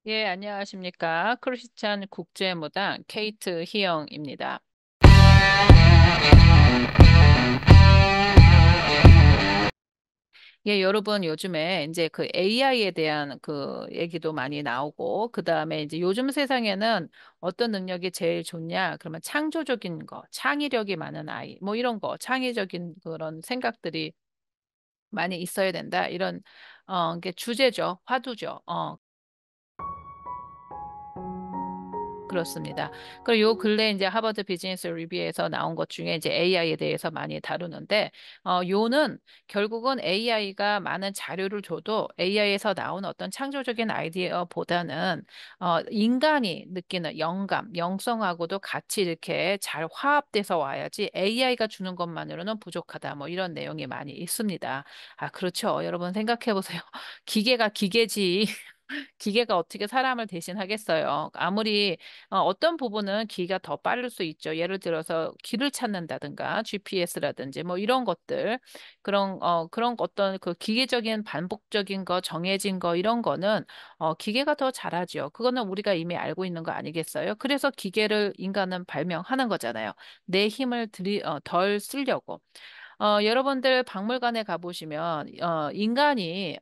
예, 안녕하십니까. 크리스찬 국제무당 케이트 희영입니다. 예, 여러분 요즘에 이제 그 AI에 대한 그 얘기도 많이 나오고, 그 다음에 이제 요즘 세상에는 어떤 능력이 제일 좋냐? 그러면 창조적인 거, 창의력이 많은 아이, 뭐 이런 거, 창의적인 그런 생각들이 많이 있어야 된다. 이런, 게 주제죠. 화두죠. 그렇습니다. 그리고 요 근래 이제 하버드 비즈니스 리뷰에서 나온 것 중에 이제 AI에 대해서 많이 다루는데, 요는 결국은 AI가 많은 자료를 줘도 AI에서 나온 어떤 창조적인 아이디어보다는, 인간이 느끼는 영감, 영성하고도 같이 이렇게 잘 화합돼서 와야지 AI가 주는 것만으로는 부족하다. 뭐 이런 내용이 많이 있습니다. 아, 그렇죠. 여러분 생각해 보세요. 기계가 기계지. 기계가 어떻게 사람을 대신하겠어요? 아무리 떤 부분은 기가 더 빠를 수 있죠. 예를 들어서 길을 찾는다든가 GPS라든지 뭐 이런 것들 그런 어떤 그 기계적인 반복적인 거 정해진 거 이런 거는 기계가 더 잘하죠. 그거는 우리가 이미 알고 있는 거 아니겠어요? 그래서 기계를 인간은 발명하는 거잖아요. 내 힘을 덜 쓰려고. 여러분들 박물관에 가보시면, 인간이,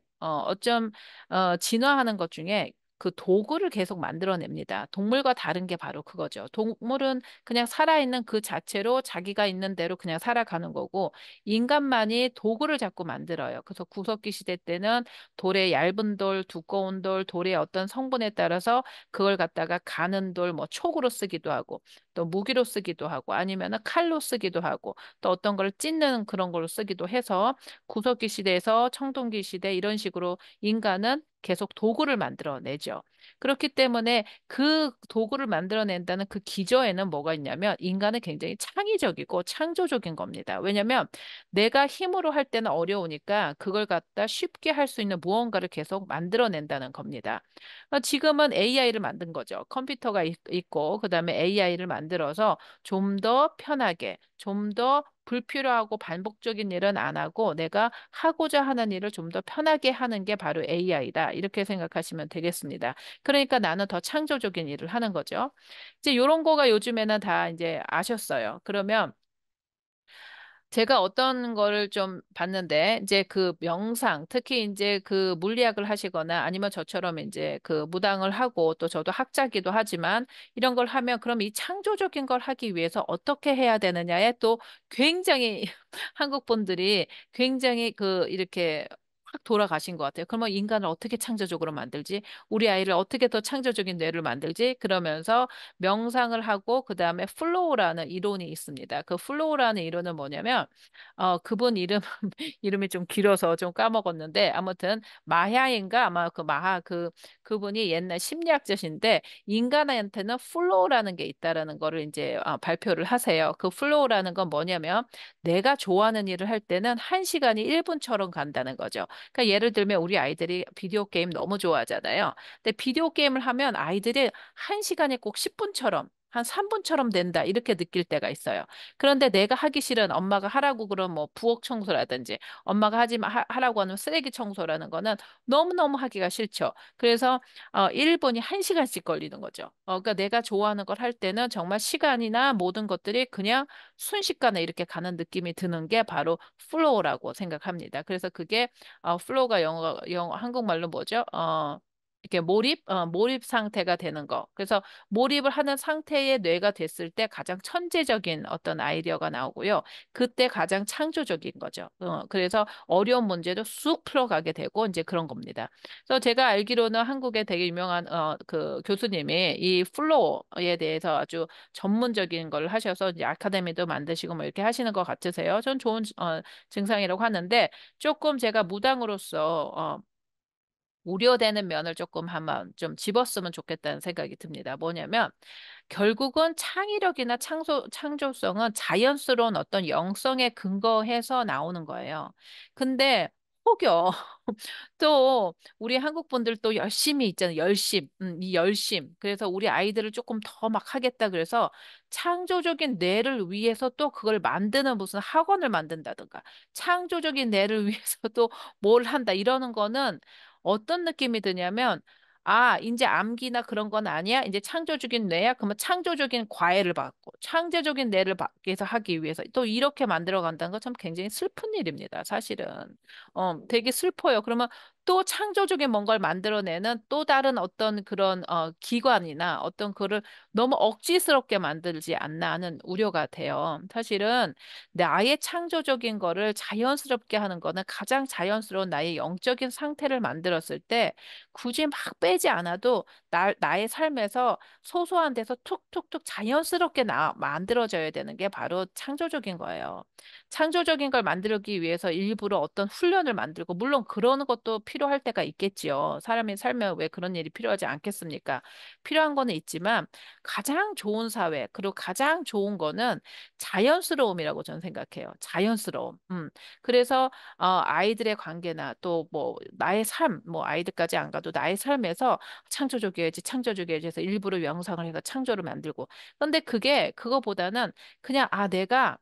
진화하는 것 중에 그 도구를 계속 만들어냅니다. 동물과 다른 게 바로 그거죠. 동물은 그냥 살아있는 그 자체로 자기가 있는 대로 그냥 살아가는 거고, 인간만이 도구를 자꾸 만들어요. 그래서 구석기 시대 때는 돌의 얇은 돌, 두꺼운 돌, 돌의 어떤 성분에 따라서 그걸 갖다가 가는 돌, 뭐 촉으로 쓰기도 하고, 또 무기로 쓰기도 하고, 아니면 칼로 쓰기도 하고, 또 어떤 걸 찢는 그런 걸로 쓰기도 해서 구석기 시대에서 청동기 시대 이런 식으로 인간은 계속 도구를 만들어내죠. 그렇기 때문에 그 도구를 만들어낸다는 그 기저에는 뭐가 있냐면 인간은 굉장히 창의적이고 창조적인 겁니다. 왜냐하면 내가 힘으로 할 때는 어려우니까 그걸 갖다 쉽게 할 수 있는 무언가를 계속 만들어낸다는 겁니다. 지금은 AI를 만든 거죠. 컴퓨터가 있고 그다음에 AI를 만들어서 좀 더 편하게, 좀 더 불필요하고 반복적인 일은 안 하고 내가 하고자 하는 일을 좀 더 편하게 하는 게 바로 AI다. 이렇게 생각하시면 되겠습니다. 그러니까 나는 더 창조적인 일을 하는 거죠. 이제 이런 거가 요즘에는 다 이제 아셨어요. 그러면 제가 어떤 거를 좀 봤는데, 이제 그 명상, 특히 이제 그 물리학을 하시거나 아니면 저처럼 이제 그 무당을 하고 또 저도 학자기도 하지만 이런 걸 하면 그럼 이 창조적인 걸 하기 위해서 어떻게 해야 되느냐에 또 굉장히 한국 분들이 굉장히 그 이렇게 확 돌아가신 것 같아요. 그러면 인간을 어떻게 창조적으로 만들지? 우리 아이를 어떻게 더 창조적인 뇌를 만들지? 그러면서 명상을 하고 그다음에 플로우라는 이론이 있습니다. 그 플로우라는 이론은 뭐냐면 그분 이름 이름이 좀 길어서 좀 까먹었는데 아무튼 마하인가 아마 그 마하 그분이 옛날 심리학자신데 인간한테는 플로우라는 게 있다라는 거를 이제 발표를 하세요. 그 플로우라는 건 뭐냐면 내가 좋아하는 일을 할 때는 한 시간이 1분처럼 간다는 거죠. 그러니까 예를 들면 우리 아이들이 비디오 게임 너무 좋아하잖아요. 근데 비디오 게임을 하면 아이들이 한 시간이 꼭 10분처럼 한 3분처럼 된다. 이렇게 느낄 때가 있어요. 그런데 내가 하기 싫은 엄마가 하라고 그런 뭐 부엌 청소라든지 엄마가 하라고 하는 쓰레기 청소라는 거는 너무너무 하기가 싫죠. 그래서 1분이 1시간씩 걸리는 거죠. 그러니까 내가 좋아하는 걸 할 때는 정말 시간이나 모든 것들이 그냥 순식간에 이렇게 가는 느낌이 드는 게 바로 플로우라고 생각합니다. 그래서 그게 플로우가 영어 한국말로 뭐죠? 이렇게 몰입 상태가 되는 거. 그래서 몰입을 하는 상태의 뇌가 됐을 때 가장 천재적인 어떤 아이디어가 나오고요. 그때 가장 창조적인 거죠. 그래서 어려운 문제도 쑥 풀어가게 되고 이제 그런 겁니다. 그래서 제가 알기로는 한국에 되게 유명한 그 교수님이 이 플로어에 대해서 아주 전문적인 걸 하셔서 이제 아카데미도 만드시고 뭐 이렇게 하시는 것 같으세요. 전 좋은 증상이라고 하는데 조금 제가 무당으로서 우려되는 면을 조금 한번 좀 집었으면 좋겠다는 생각이 듭니다. 뭐냐면 결국은 창의력이나 창조성은 자연스러운 어떤 영성에 근거해서 나오는 거예요. 근데 혹여 또 우리 한국 분들 또 열심히 있잖아요. 이 열심. 그래서 우리 아이들을 조금 더 막 하겠다 그래서 창조적인 뇌를 위해서 또 그걸 만드는 무슨 학원을 만든다든가 창조적인 뇌를 위해서 또 뭘 한다 이러는 거는 어떤 느낌이 드냐면 아, 이제 암기나 그런 건 아니야? 이제 창조적인 뇌야? 그러면 창조적인 과외를 받고, 창조적인 뇌를 받기 위해서 하기 위해서 또 이렇게 만들어 간다는 건 참 굉장히 슬픈 일입니다, 사실은. 되게 슬퍼요. 그러면 또 창조적인 뭔가를 만들어내는 또 다른 어떤 그런, 기관이나 어떤 거를 너무 억지스럽게 만들지 않나 하는 우려가 돼요. 사실은 나의 창조적인 거를 자연스럽게 하는 거는 가장 자연스러운 나의 영적인 상태를 만들었을 때 굳이 막 빼지 않아도 나의 삶에서 소소한 데서 툭툭툭 자연스럽게 만들어져야 되는 게 바로 창조적인 거예요. 창조적인 걸 만들기 위해서 일부러 어떤 훈련을 만들고, 물론 그러는 것도 필요할 때가 있겠지요. 사람이 살면 왜 그런 일이 필요하지 않겠습니까? 필요한 거는 있지만 가장 좋은 사회, 그리고 가장 좋은 거는 자연스러움이라고 저는 생각해요. 자연스러움. 그래서 아이들의 관계나 또 뭐 나의 삶, 뭐 아이들까지 안 가도 나의 삶에서 창조적이어야지, 창조적이어야지 해서 일부러 명상을 해서 창조를 만들고. 근데 그게 그거보다는 그냥 내가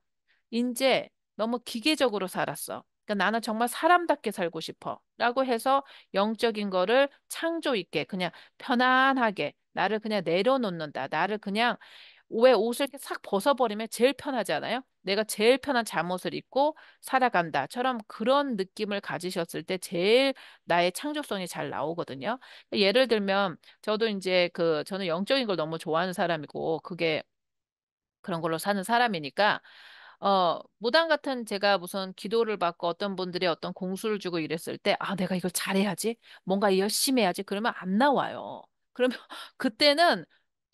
이제 너무 기계적으로 살았어. 그러니까 나는 정말 사람답게 살고 싶어. 라고 해서 영적인 거를 창조 있게 그냥 편안하게 나를 그냥 내려놓는다. 나를 그냥 왜 옷을 이렇게 싹 벗어버리면 제일 편하잖아요. 내가 제일 편한 잠옷을 입고 살아간다처럼 그런 느낌을 가지셨을 때 제일 나의 창조성이 잘 나오거든요. 예를 들면 저도 이제 저는 영적인 걸 너무 좋아하는 사람이고 그게 그런 걸로 사는 사람이니까 무당 같은 제가 무슨 기도를 받고 어떤 분들이 어떤 공수를 주고 이랬을 때, 내가 이걸 잘해야지. 뭔가 열심히 해야지. 그러면 안 나와요. 그러면 그때는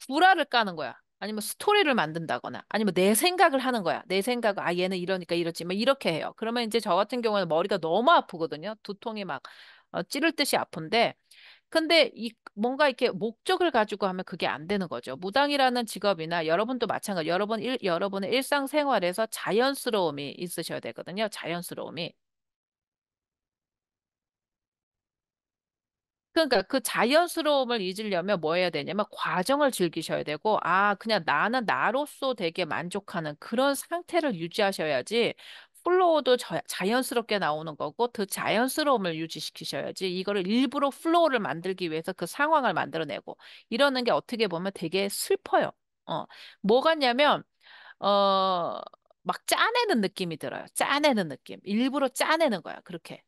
구라를 까는 거야. 아니면 스토리를 만든다거나, 아니면 내 생각을 하는 거야. 내 생각, 얘는 이러니까 이렇지. 막 이렇게 해요. 그러면 이제 저 같은 경우는 머리가 너무 아프거든요. 두통이 막 찌를 듯이 아픈데, 근데 뭔가 이렇게 목적을 가지고 하면 그게 안 되는 거죠. 무당이라는 직업이나 여러분도 마찬가지. 여러분의 일상생활에서 자연스러움이 있으셔야 되거든요. 자연스러움이. 그러니까 그 자연스러움을 잊으려면 뭐 해야 되냐면 과정을 즐기셔야 되고, 그냥 나는 나로서 되게 만족하는 그런 상태를 유지하셔야지 플로우도 자연스럽게 나오는 거고 그 자연스러움을 유지시키셔야지 이거를 일부러 플로우를 만들기 위해서 그 상황을 만들어내고 이러는 게 어떻게 보면 되게 슬퍼요. 어, 뭐 같냐면 어, 막 짜내는 느낌이 들어요. 짜내는 느낌. 일부러 짜내는 거야. 그렇게.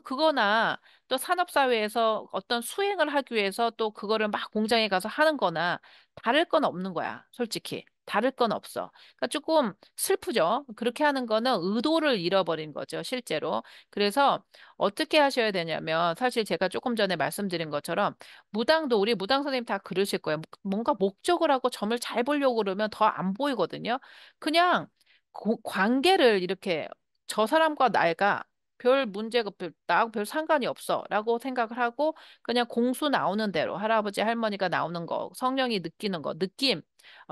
그거나 또 산업사회에서 어떤 수행을 하기 위해서 또 그거를 막 공장에 가서 하는 거나 다를 건 없는 거야. 솔직히. 다를 건 없어. 그러니까 조금 슬프죠. 그렇게 하는 거는 의도를 잃어버린 거죠. 실제로. 그래서 어떻게 하셔야 되냐면 사실 제가 조금 전에 말씀드린 것처럼 우리 무당 선생님 다 그러실 거예요. 뭔가 목적을 하고 점을 잘 보려고 그러면 더 안 보이거든요. 그냥 관계를 이렇게 저 사람과 나가 별 문제가 나하고 별 상관이 없어라고 생각을 하고 그냥 공수 나오는 대로 할아버지 할머니가 나오는 거 성령이 느끼는 거 느낌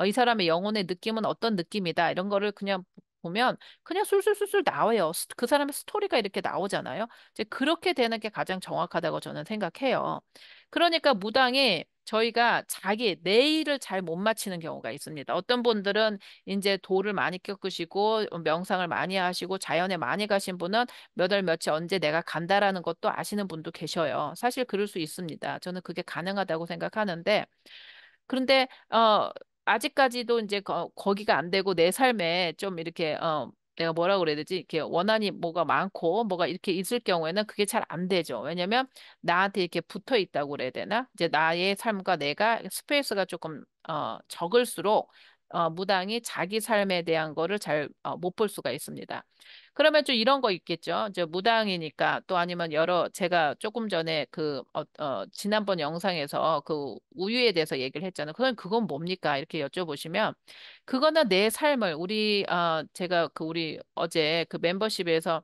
이 사람의 영혼의 느낌은 어떤 느낌이다 이런 거를 그냥 보면 그냥 술술술술 나와요. 그 사람의 스토리가 이렇게 나오잖아요. 이제 그렇게 되는 게 가장 정확하다고 저는 생각해요. 그러니까 무당이 저희가 내일을 잘 못 맞히는 경우가 있습니다. 어떤 분들은 이제 도를 많이 겪으시고 명상을 많이 하시고 자연에 많이 가신 분은 몇 월 며칠 언제 내가 간다라는 것도 아시는 분도 계셔요. 사실 그럴 수 있습니다. 저는 그게 가능하다고 생각하는데 그런데 아직까지도 이제 거기가 안 되고 내 삶에 좀 이렇게 내가 뭐라 그래야 되지? 이렇게 원한이 뭐가 많고 뭐가 이렇게 있을 경우에는 그게 잘 안 되죠. 왜냐면 나한테 이렇게 붙어 있다고 그래야 되나? 이제 나의 삶과 내가 스페이스가 조금 적을수록 무당이 자기 삶에 대한 거를 잘 못 볼 수가 있습니다. 그러면 좀 이런 거 있겠죠. 이제 무당이니까 또 아니면 제가 조금 전에 지난번 영상에서 그 우유에 대해서 얘기를 했잖아요. 그건 뭡니까? 이렇게 여쭤보시면 그거는 내 삶을 제가 우리 어제 그 멤버십에서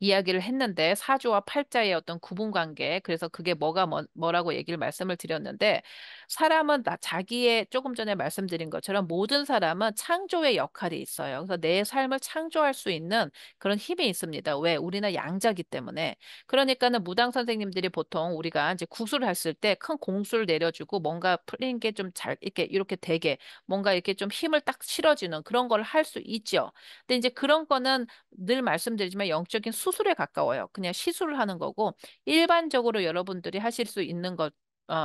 이야기를 했는데 사주와 팔자의 어떤 구분 관계 그래서 그게 뭐라고 얘기를 말씀을 드렸는데 사람은 자기의 조금 전에 말씀드린 것처럼 모든 사람은 창조의 역할이 있어요. 그래서 내 삶을 창조할 수 있는 그런 힘이 있습니다. 왜? 우리는 양자기 때문에. 그러니까는 무당 선생님들이 보통 우리가 이제 구슬을 했을 때 큰 공수를 내려주고 뭔가 풀린 게 좀 잘 이렇게 되게 뭔가 이렇게 좀 힘을 딱 실어주는 그런 걸 할 수 있죠. 근데 이제 그런 거는 늘 말씀드리지만 영적인 수술에 가까워요. 그냥 시술을 하는 거고 일반적으로 여러분들이 하실 수 있는 것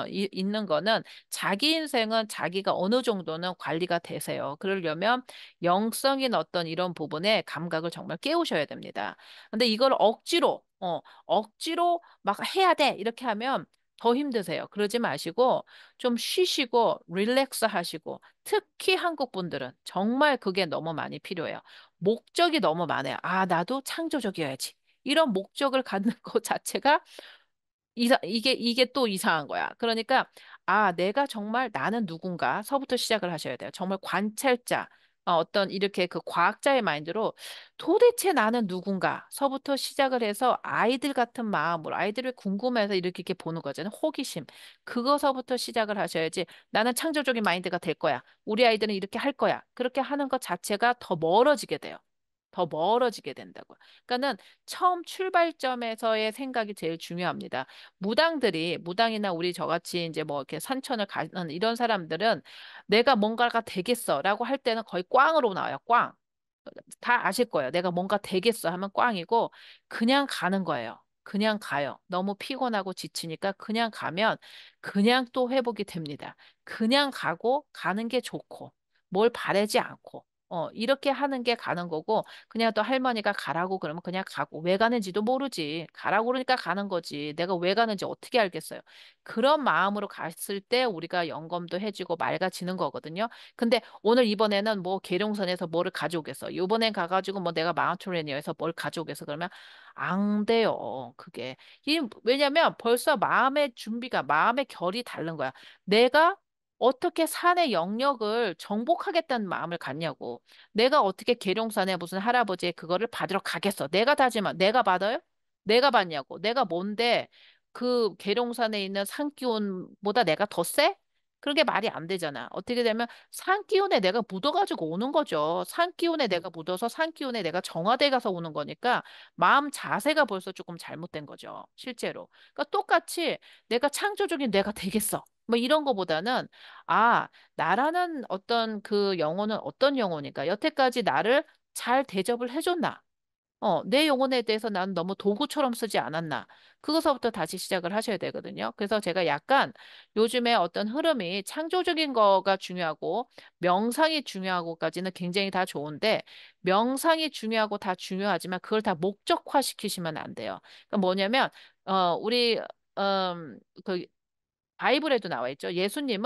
있는 거는 자기 인생은 자기가 어느 정도는 관리가 되세요. 그러려면 영성인 어떤 이런 부분에 감각을 정말 깨우셔야 됩니다. 근데 이걸 억지로 막 해야 돼. 이렇게 하면 더 힘드세요. 그러지 마시고 좀 쉬시고 릴렉스 하시고 특히 한국 분들은 정말 그게 너무 많이 필요해요. 목적이 너무 많아요. 아, 나도 창조적이어야지. 이런 목적을 갖는 것 자체가 이게 또 이상한 거야. 그러니까, 아, 내가 정말 나는 누군가?서부터 시작을 하셔야 돼요. 정말 관찰자, 어떤 이렇게 그 과학자의 마인드로 도대체 나는 누군가?서부터 시작을 해서 아이들 같은 마음으로, 아이들을 궁금해서 이렇게 보는 거잖아요. 호기심. 그거서부터 시작을 하셔야지 나는 창조적인 마인드가 될 거야. 우리 아이들은 이렇게 할 거야. 그렇게 하는 것 자체가 더 멀어지게 돼요. 더 멀어지게 된다고. 그러니까는 처음 출발점에서의 생각이 제일 중요합니다. 무당이나 우리 저같이 이제 뭐 이렇게 산천을 가는 이런 사람들은 내가 뭔가가 되겠어라고 할 때는 거의 꽝으로 나와요. 꽝. 다 아실 거예요. 내가 뭔가 되겠어 하면 꽝이고 그냥 가는 거예요. 그냥 가요. 너무 피곤하고 지치니까 그냥 가면 그냥 또 회복이 됩니다. 그냥 가고 가는 게 좋고 뭘 바라지 않고 이렇게 하는 게 가는 거고 그냥 또 할머니가 가라고 그러면 그냥 가고 왜 가는지도 모르지. 가라고 그러니까 가는 거지. 내가 왜 가는지 어떻게 알겠어요. 그런 마음으로 갔을 때 우리가 영검도 해지고 맑아지는 거거든요. 근데 오늘 이번에는 뭐 계룡산에서 뭐를 가져오겠어. 이번엔 가가지고 뭐 내가 마운트레니어에서 뭘 가져오겠어. 그러면 안 돼요. 그게. 왜냐면 벌써 마음의 준비가, 마음의 결이 다른 거야. 내가 어떻게 산의 영역을 정복하겠다는 마음을 갖냐고. 내가 어떻게 계룡산에 무슨 할아버지의 그거를 받으러 가겠어. 내가 다지만 내가 받아요? 내가 받냐고. 내가 뭔데 그 계룡산에 있는 산 기운보다 내가 더 세? 그게 말이 안 되잖아. 어떻게 되면 산 기운에 내가 묻어가지고 오는 거죠. 산 기운에 내가 묻어서 산 기운에 내가 정화돼 가서 오는 거니까 마음 자세가 벌써 조금 잘못된 거죠. 실제로. 그러니까 똑같이 내가 창조적인 내가 되겠어. 뭐 이런 거보다는 아, 나라는 어떤 그 영혼은 어떤 영혼일까? 여태까지 나를 잘 대접을 해줬나? 내 영혼에 대해서 난 너무 도구처럼 쓰지 않았나. 그거서부터 다시 시작을 하셔야 되거든요. 그래서 제가 약간 요즘에 어떤 흐름이 창조적인 거가 중요하고 명상이 중요하고까지는 굉장히 다 좋은데 명상이 중요하고 다 중요하지만 그걸 다 목적화 시키시면 안 돼요. 그러니까 뭐냐면, 우리, 그 바이블에도 나와 있죠. 예수님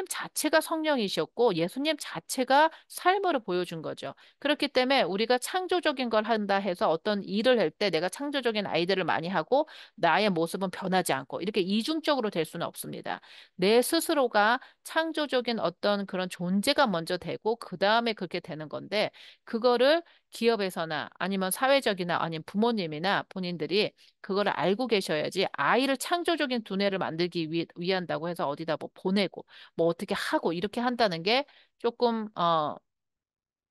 자체가 성령이셨고 예수님 자체가 삶으로 보여준 거죠. 그렇기 때문에 우리가 창조적인 걸 한다 해서 어떤 일을 할 때 내가 창조적인 아이디어를 많이 하고 나의 모습은 변하지 않고 이렇게 이중적으로 될 수는 없습니다. 내 스스로가 창조적인 어떤 그런 존재가 먼저 되고 그 다음에 그렇게 되는 건데 그거를 기업에서나 아니면 사회적이나 아니면 부모님이나 본인들이 그걸 알고 계셔야지 아이를 창조적인 두뇌를 만들기 위한다고 해서 어디다 뭐 보내고 뭐 어떻게 하고 이렇게 한다는 게 조금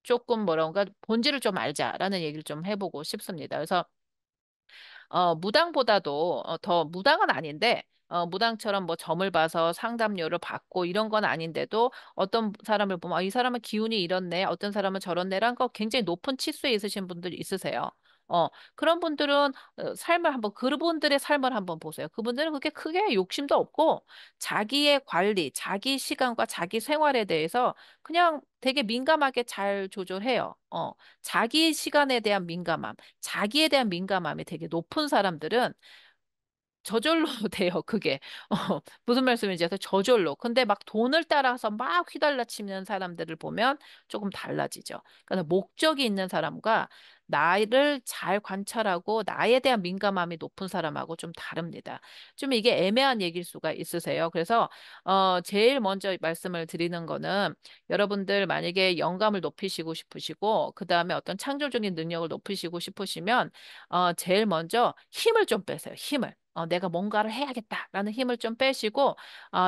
조금 뭐라고가 본질을 좀 알자라는 얘기를 좀 해보고 싶습니다. 그래서 무당보다도 더 무당은 아닌데 무당처럼 뭐 점을 봐서 상담료를 받고 이런 건 아닌데도 어떤 사람을 보면 이 사람은 기운이 이렇네, 어떤 사람은 저렇네라는 거 굉장히 높은 치수에 있으신 분들 있으세요. 그런 분들은 그분들의 삶을 한번 보세요. 그분들은 그렇게 크게 욕심도 없고 자기의 관리, 자기 시간과 자기 생활에 대해서 그냥 되게 민감하게 잘 조절해요. 자기 시간에 대한 민감함. 자기에 대한 민감함이 되게 높은 사람들은 저절로 돼요, 그게. 무슨 말씀인지 아세요? 저절로. 근데 막 돈을 따라서 막 휘달라치는 사람들을 보면 조금 달라지죠. 그러니까 목적이 있는 사람과 나를 잘 관찰하고 나에 대한 민감함이 높은 사람하고 좀 다릅니다. 좀 이게 애매한 얘기일 수가 있으세요. 그래서 제일 먼저 말씀을 드리는 거는 여러분들 만약에 영감을 높이시고 싶으시고 그다음에 어떤 창조적인 능력을 높이시고 싶으시면 제일 먼저 힘을 좀 빼세요. 힘을. 내가 뭔가를 해야겠다라는 힘을 좀 빼시고,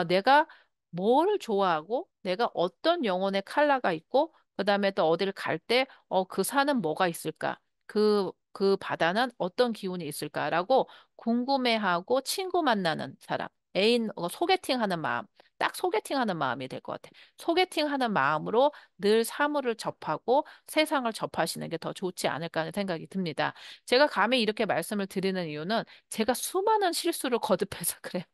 내가 뭘 좋아하고, 내가 어떤 영혼의 컬러가 있고, 그 다음에 또 어디를 갈 때, 그 산은 뭐가 있을까? 그 바다는 어떤 기운이 있을까라고 궁금해하고 친구 만나는 사람. 애인 소개팅하는 마음, 딱 소개팅하는 마음이 될 것 같아. 소개팅하는 마음으로 늘 사물을 접하고 세상을 접하시는 게 더 좋지 않을까 하는 생각이 듭니다. 제가 감히 이렇게 말씀을 드리는 이유는 제가 수많은 실수를 거듭해서 그래요.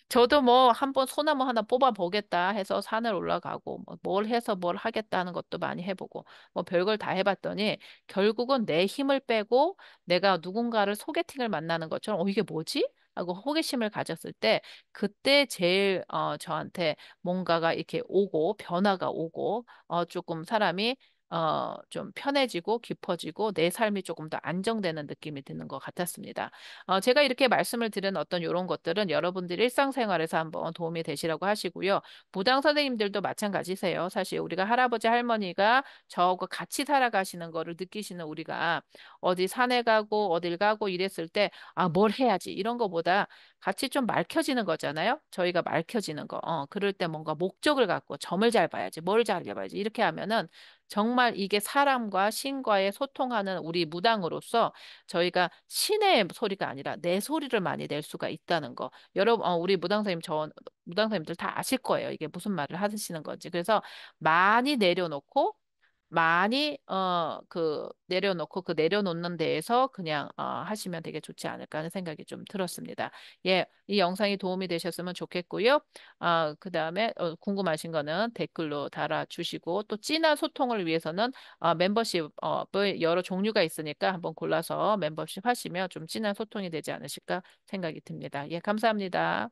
저도 뭐 한번 소나무 하나 뽑아 보겠다 해서 산을 올라가고 뭐뭘 해서 뭘 하겠다 하는 것도 많이 해보고 뭐 별걸 다 해봤더니 결국은 내 힘을 빼고 내가 누군가를 소개팅을 만나는 것처럼 이게 뭐지? 하고 호기심을 가졌을 때 그때 제일 저한테 뭔가가 이렇게 오고 변화가 오고 조금 사람이 좀 편해지고 깊어지고 내 삶이 조금 더 안정되는 느낌이 드는 것 같았습니다. 제가 이렇게 말씀을 드린 어떤 이런 것들은 여러분들 일상생활에서 한번 도움이 되시라고 하시고요. 무당 선생님들도 마찬가지세요. 사실 우리가 할아버지 할머니가 저하고 같이 살아가시는 거를 느끼시는 우리가 어디 산에 가고 어딜 가고 이랬을 때 뭘 해야지 이런 거보다 같이 좀 맑혀지는 거잖아요. 저희가 맑혀지는 거. 그럴 때 뭔가 목적을 갖고 점을 잘 봐야지, 뭘 잘 봐야지 이렇게 하면은 정말 이게 사람과 신과의 소통하는 우리 무당으로서 저희가 신의 소리가 아니라 내 소리를 많이 낼 수가 있다는 거. 여러분, 우리 무당선생님들 다 아실 거예요. 이게 무슨 말을 하시는 건지. 그래서 많이 내려놓고 많이 내려놓고 그 내려놓는 데에서 그냥 하시면 되게 좋지 않을까 하는 생각이 좀 들었습니다. 예, 이 영상이 도움이 되셨으면 좋겠고요. 그다음에 궁금하신 거는 댓글로 달아주시고 또 진한 소통을 위해서는 멤버십을 여러 종류가 있으니까 한번 골라서 멤버십 하시면 좀 진한 소통이 되지 않으실까 생각이 듭니다. 예, 감사합니다.